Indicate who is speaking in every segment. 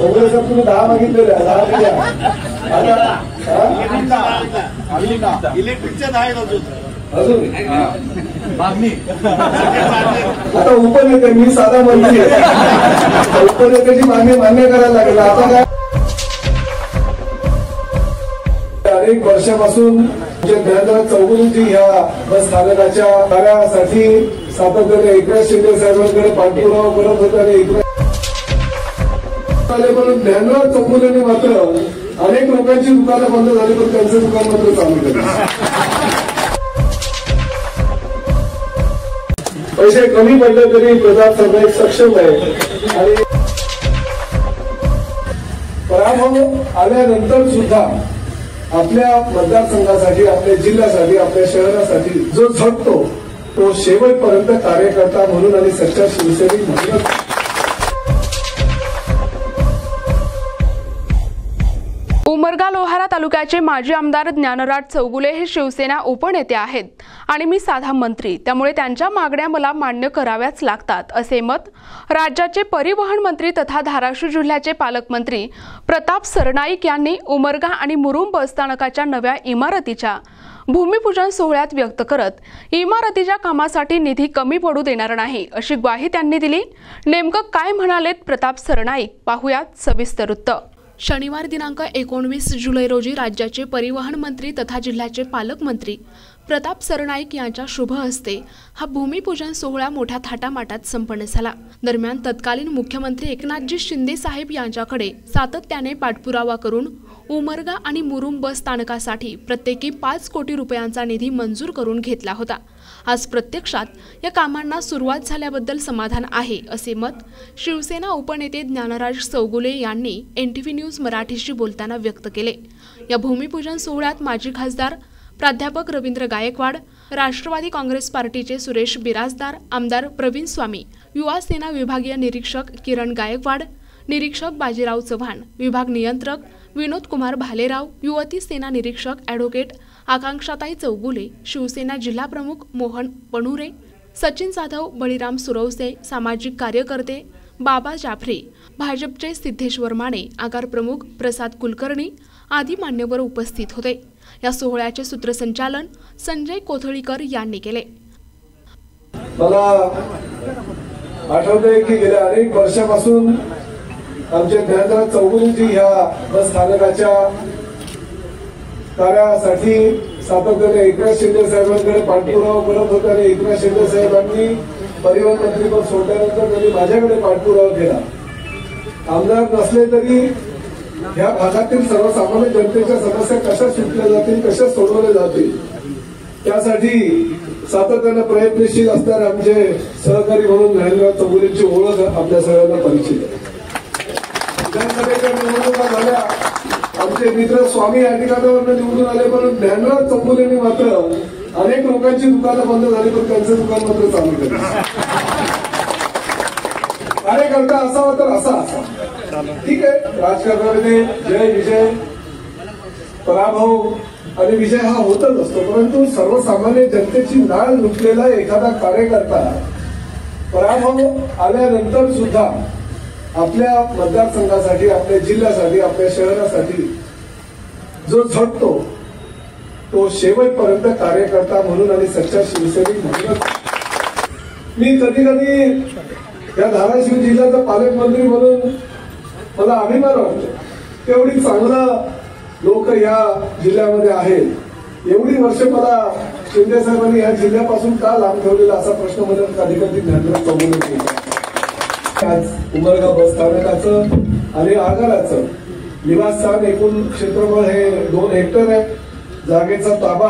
Speaker 1: वगैरे सर तुम्ही 10 मागितलेले 10 दिल्या
Speaker 2: इलेक्ट्रिकच्या 10
Speaker 1: अजून मागणी आता उपनेते मी साधा मंत्री आहे उपनेत्याची मागणी मान्य करायला लागेल। आता काय अनेक वर्षापासून ज्ञानराज चौगुलेजी ह्या बस स्थानकाच्या कार्यासाठी सातत्याने एकनाथ शिंदे साहेबांकडे पाठपुरावा करत होते आणि पण ज्ञानराज चौगुलेंनी मात्र अनेक लोकांची दुकानं बंद झाली पण त्यांचं दुकान मात्र चालू केलं। पैसे कमी पडले तरी प्रताप सरनाईक सक्षम आहे आणि पराभव आल्यानंतर सुद्धा आपल्या मतदारसंघासाठी आपल्या जिल्ह्यासाठी आपल्या शहरासाठी जो झटतो तो शेवटपर्यंत कार्यकर्ता म्हणून आणि सच्चा शिवसैनिक म्हणून।
Speaker 3: उमरगा लोहारा तालुक्याचे माजी आमदार ज्ञानराज चौगुले हे शिवसेना उपनेते आहेत आणि मी साधा मंत्री, त्यामुळे त्यांच्या मागण्या मला मान्य कराव्याच लागतात असे मत राज्याचे परिवहन मंत्री तथा धाराशिव जिल्ह्याचे पालकमंत्री प्रताप सरनाईक यांनी उमरगा आणि मुरुम बसस्थानकाच्या नव्या इमारतीच्या भूमिपूजन सोहळ्यात व्यक्त करत इमारतीच्या कामासाठी निधी कमी पडू देणार नाही अशी ग्वाही त्यांनी दिली। नेमकं काय म्हणालेत प्रताप सरनाईक पाहुयात सविस्तर वृत्त। शनिवार दिनांक 19 जुलै रोजी राज्याचे परिवहन मंत्री तथा जिल्ह्याचे पालकमंत्री प्रताप सरनाईक यांच्या शुभ हस्ते हा भूमिपूजन सोहळा मोठ्या थाटामाटात संपन्न झाला। दरम्यान तत्कालीन मुख्यमंत्री एकनाथजी शिंदे साहेब यांच्याकडे सातत्याने पाठपुरावा करून उमरगा आणि मुरुम बस स्थानकासाठी प्रत्येकी 5 कोटी रुपयांचा निधी मंजूर करून घेतला होता। आज प्रत्यक्षात या कामांना सुरुवात झाल्याबद्दल समाधान आहे असे मत शिवसेना उपनेते ज्ञानराज चौगुले यांनी NTV न्यूज मराठीशी बोलताना व्यक्त केले। या भूमिपूजन सोहळ्यात माजी खासदार प्राध्यापक रवींद्र गायकवाड, राष्ट्रवादी काँग्रेस पार्टीचे सुरेश बिराजदार, आमदार प्रवीण स्वामी, युवा सेना विभागीय निरीक्षक किरण गायकवाड, निरीक्षक बाजीराव चव्हाण, विभाग नियंत्रक विनोद कुमार भालेराव, युवती सेना निरीक्षक ॲडव्होकेट आकांक्षाताई चौगुले, शिवसेना जिल्हा प्रमुख मोहन पणुरे, सचिन जाधव, बळीराम सुरवसे, सामाजिक कार्यकर्ते बाबा जाफरी, भाजपचे सिद्धेश्वर माने, आगार प्रमुख प्रसाद कुलकर्णी आदी मान्यवर उपस्थित होते। या सोहळ्याचे सूत्रसंचालन संजय कोथळीकर यांनी केले।
Speaker 1: मला आठवतंय की गेल्या अनेक वर्षापासून आमचे ज्ञानराज चौगुलेजी ह्या बस स्थानकाच्या कार्यासाठी सातत्याने एकनाथ शिंदे साहेबांकडे पाठपुरावा करत होते आणि एकनाथ शिंदे साहेबांनी परिवहन मंत्रीपद सोडल्यानंतर त्यांनी माझ्याकडे पाठपुरावा केला। आमदार नसले तरी ह्या भागातील सर्वसामान्य जनतेच्या समस्या कशा सुटल्या जातील, कशा सोडवल्या जातील त्यासाठी सातत्याने प्रयत्नशील असणारे आमचे सहकारी म्हणून ज्ञानराज चौगुलेंची ओळख आपल्या सगळ्यांना परिचित आहे। विधानसभेच्या निवडणुका झाल्या, आमचे मित्र स्वामी या ठिकाणावर निवडून आले पण ज्ञानराज चौगुलेंनी मात्र अनेक लोकांची दुकानं बंद झाली पण त्यांचं दुकान मात्र चालू केलं। कार्यकर्ता असावा तर असा ठीक आहे, राजकारणामध्ये जय विजय पराभव आणि विजय हा होतच असतो, परंतु सर्वसामान्य जनतेची नाळ लुटलेला एखादा कार्यकर्ता पराभव आल्यानंतर सुद्धा आपल्या मतदारसंघासाठी आपल्या जिल्ह्यासाठी आपल्या शहरासाठी जो झटतो तो शेवटपर्यंत कार्यकर्ता म्हणून आणि सच्चा शिवसैनिक म्हणून। मी कधी कधी या धाराशिव जिल्ह्याचा पालकमंत्री म्हणून मला अभिमान वाटतो। एवढी चांगलं लोक या जिल्ह्यामध्ये आहेत, एवढी वर्ष मला शिंदे साहेबांनी या जिल्ह्यापासून का लांब ठेवलेला असा प्रश्न मला कधी कधी ज्ञानराज चौगुले आज उमरगा बस स्थानकाचं आणि आगाराचं निवासस्थान एकूण क्षेत्रफळ हे 2 हेक्टर आहे। जागेचा ताबा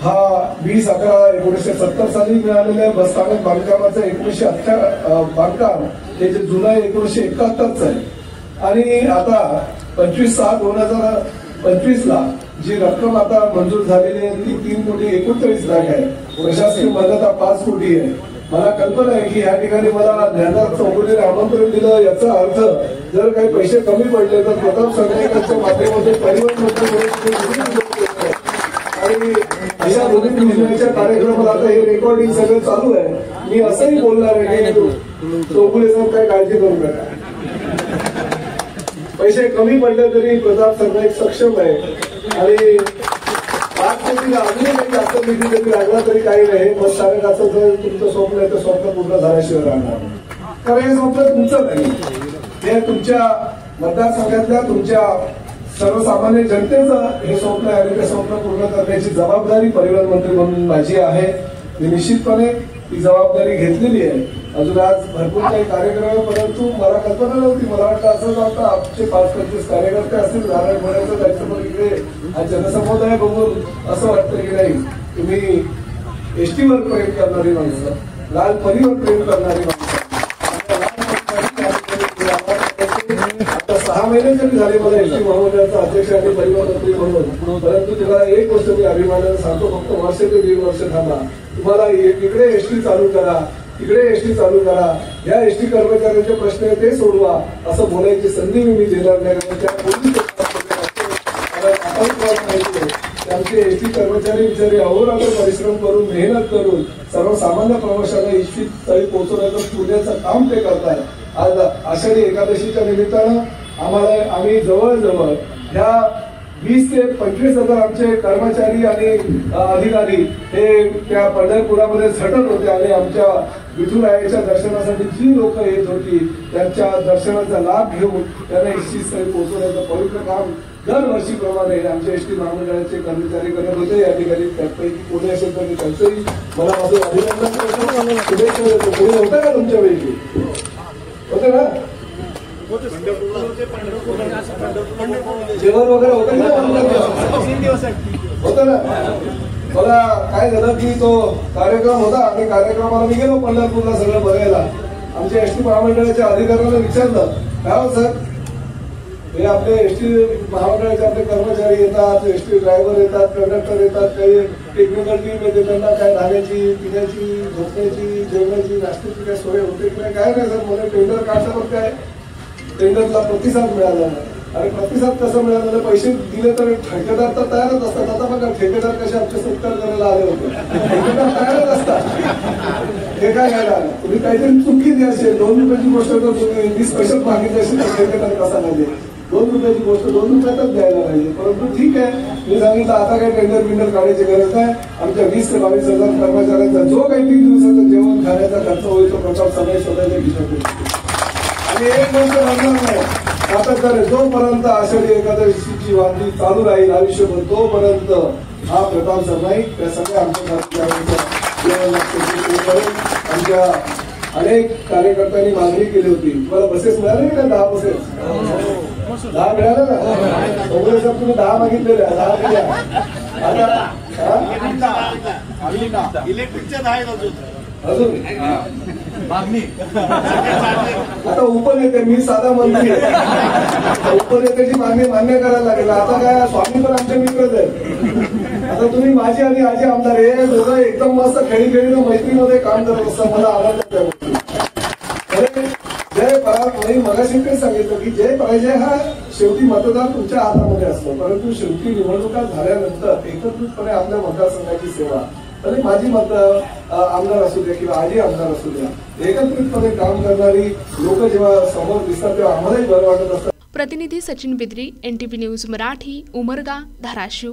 Speaker 1: हा 20/11/1970 साली मिळालेल्या बस स्थानक बांधकामाचं 1918 बांधकाम हे जे जुनं आहे 1971च आहे आणि आता 25/6/2025 ला जी रक्कम आता मंजूर झालेली आहे ती 3,39,00,000 आहे। प्रशासकीय मदत 5 कोटी आहे। मला कल्पना आहे की या ठिकाणी मला ज्ञानराज चौगुलेने आमंत्रण दिलं, याचा अर्थ जर काही पैसे कमी पडले तर प्रताप सरनाईकांच्या माध्यमातून परिवहन मंत्री आणि अशा भूमिपूजनाच्या कार्यक्रमाला आता हे रेकॉर्डिंग सगळं चालू आहे। मी असंही बोलणार आहे की चौगुले साहेब काय काळजी करू नका, पैसे कमी पडले तरी प्रताप सरनाईक सक्षम आहे आणि 5 कोटीला अजूनही काही जास्त निधी जरी लागला तरी काही नाही. बस स्थानकाचं जर तुमचं स्वप्न आहे तर स्वप्न पूर्ण झाल्याशिवाय राहणार, कारण हे स्वप्न तुमचं नाही, हे तुमच्या मतदारसंघातल्या तुमच्या सर्वसामान्य जनतेचं हे स्वप्न आहे आणि ते स्वप्न पूर्ण करण्याची जबाबदारी परिवहन मंत्री म्हणून माझी आहे. मी निश्चितपणे ती जबाबदारी घेतलेली आहे. अजून आज भरपूर काही कार्यक्रम आहे, परंतु मला कल्पना नव्हती. मला वाटतं असंच आता आमचे 5-25 कार्यकर्ते असतील नारायण म्हणायचं जायचं, पण इकडे आज जनसमुदाय बघून असं वाटतं की नाही, तुम्ही एसटीवर प्रेम करणारी माणसं, लाल परीवर प्रेम करणारी माणसं. आता 6 महिने जरी झाले मला एसटी महामंडळाचा अध्यक्ष आणि परिवहन मंत्री म्हणून, परंतु तुम्हाला एक गोष्ट मी अभिमानाने सांगतो, फक्त वर्ष ते 1.5 वर्ष थांबा. तुम्हाला इकडे एसटी चालू करा, तिकडे एसटी चालू करा, या एसटी कर्मचाऱ्यांचे प्रश्न आहे ते सोडवा, असं बोलायची संधी मी देणार नाही. आमचे एसटी कर्मचारी बिचारे अहोरात्र परिश्रम करून मेहनत करून सर्वसामान्य प्रवाशांना इच्छित स्थळी पोहोचवण्याचं पुण्याचं काम ते करतात. आज आषाढी एकादशीच्या निमित्तानं आम्ही जवळजवळ ह्या 20 ते 25 हजार आमचे कर्मचारी आणि अधिकारी हे त्या पंढरपुरामध्ये झटत होते आणि आमच्या विठुरायाच्या दर्शनासाठी जी लोक येत होती त्यांच्या दर्शनाचा लाभ घेऊन त्यांना इच्छितस्थळी पोहोचवण्याचं पवित्र काम दरवर्षीप्रमाणे आमच्या एसटी महामंडळाचे कर्मचारी करत होते. या ठिकाणी त्यापैकी कोणी असेल तर त्यांचंही मला माझं अभिनंदन करतो, शुभेच्छा देतो. कोणी होतं का तुमच्यापैकी? होते ना? जेवण वगैरे होतं ना? मला काय झालं की तो कार्यक्रम होता आणि कार्यक्रमाला मी गेलो पंढरपूरला सगळं बघायला. आमच्या एसटी महामंडळाच्या अधिकाऱ्यांना विचारलं, काय हो सर, हे आपले एसटी महामंडळाचे आपले कर्मचारी येतात, एसटी ड्रायव्हर येतात, कंडक्टर येतात, काही टेक्निकल टीम येते, त्यांना काय राहण्याची, पिण्याची, झोपण्याची, जेवणाची, नाश्त्याची काय सोय होते की नाही? काय नाही सर, मला टेंडर काढल्यावर काय टेंडरला प्रतिसाद मिळाला नाही. आणि प्रतिसाद कसं मिळाला? पैसे दिले तर ठेकेदार तर तयारच असतात. आता बघा ठेकेदार कसे आमचे सत्कार करायला आले होते, ठेकेदार तयारच असतात. हे काय घ्यायला आलं? तुम्ही काहीतरी चुकी द्या असेल, 2 रुपयाची गोष्ट जर तुम्ही स्पेशल मागितली असेल तर ठेकेदार कसा नाही? 2 रुपयाची गोष्ट 2 रुपयातच द्यायला पाहिजे. परंतु ठीक आहे, मी सांगितलं आता काही टेंडर काढायची गरज नाही. आमच्या 20 ते 22 हजार कर्मचाऱ्यांचा जो काही 3 दिवसाचा जेवण खाण्याचा खर्च होईल तो प्रताप सरनाईक स्वतःच्या खिशातून. आणि एक गोष्ट म्हणणार नाही, सातत्याने जोपर्यंत आषाढी एकादशीची वारी चालू राहील आयुष्यभर, तोपर्यंत हा प्रताप सरनाईक त्या सगळ्या आमच्या आमच्या अनेक कार्यकर्त्यांनी मागणी केली होती. तुम्हाला बसेस मिळाले ना? 10 बसेस 10 मिळाले ना? काँग्रेस तुम्ही 10 मागितलेल्या, 10 दिल्या. आता
Speaker 2: इलेक्ट्रिकच्या
Speaker 1: अजून मागणी आता उपनेते, मी साधा मंत्री आहे, उपनेत्याची मागणी मान्य करायला लागेल. आता काय स्वामी पण आमचे मित्रच आहेत. आता तुम्ही माझी आणि आजी आमदार हे दोघं एकदम मस्त खेळी मैत्रीमध्ये काम करत असतात. मला आनंद आहे. जय पराजय, मी मगाशी तेच सांगितलं की जय पराजय हा शेवटी मतदार तुमच्या हातामध्ये असतो, परंतु शेवटी निवडणुका झाल्यानंतर एकत्रितपणे आपल्या मतदारसंघाची सेवा, आणि माझी आमदार असू द्या किंवा आजी आमदार असू द्या, एकत्रितपणे काम करणारी लोक जेव्हा समोर दिसतात तेव्हा आम्हालाही बरं वाटत असतं.
Speaker 3: प्रतिनिधी सचिन बिद्री, NTV न्यूज मराठी, उमरगा, धाराशिव.